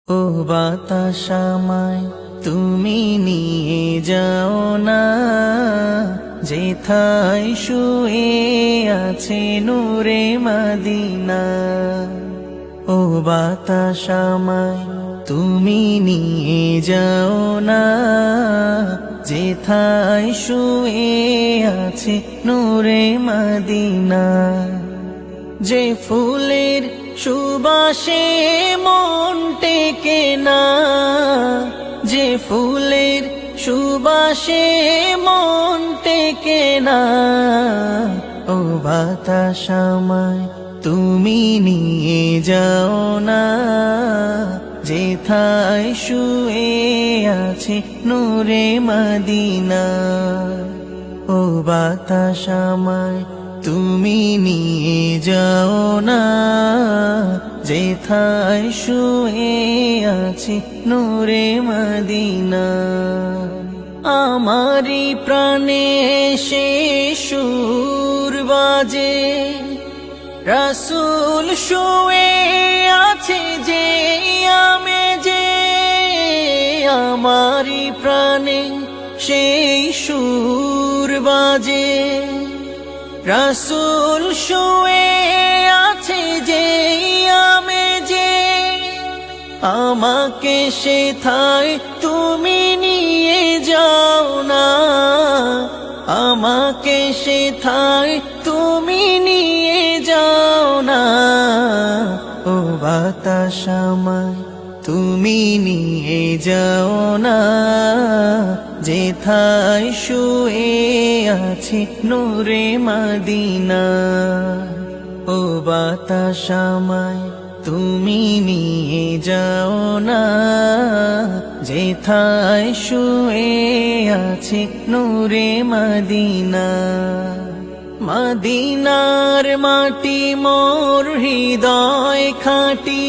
ও বাতাস আমায় তুমি নিয়ে যাও না, যেথায় শুয়ে আছে নূরে মদিনা। ও বাতাস আমায় তুমি নিয়ে যাও না, যেথায় শুয়ে আছে নূরে মদিনা। যে ফুলের সুবাসে মন টেকে না, যে ফুলের সুবাসে মন টেকে না। ও বাতাস আমায় তুমি নিয়ে যাও না, যেথায় শুয়ে আছে নূরে মদিনা। ও বাতাস আমায় তুমি নিয়ে যাও না, যেথায় শুয়ে আছে নূরে মদিনা। আমারি প্রাণে সে সুর বাজে, রাসূল শুয়ে আছে যে আমেজে। আমারি প্রাণে সেই সুর বাজে, রাসূল শুয়ে আছে যে আমেজে। আমাকে সেথায় তুমি নিয়ে যাও না, আমাকে সেথায় তুমি নিয়ে যাও না। ও বাতাস আমায় তুমি নিয়ে যাও না, যেথায় শুয়ে আছে নূরে মদিনা। ও বাতাস আমায় তুমি নিয়ে যাও না, যেথায় শুয়ে আছে নূরে মদিনা। মদিনার মাটি মোর হৃদয় খাঁটি,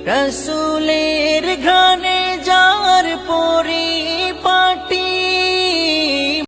রাসূলের ঘ্রাণে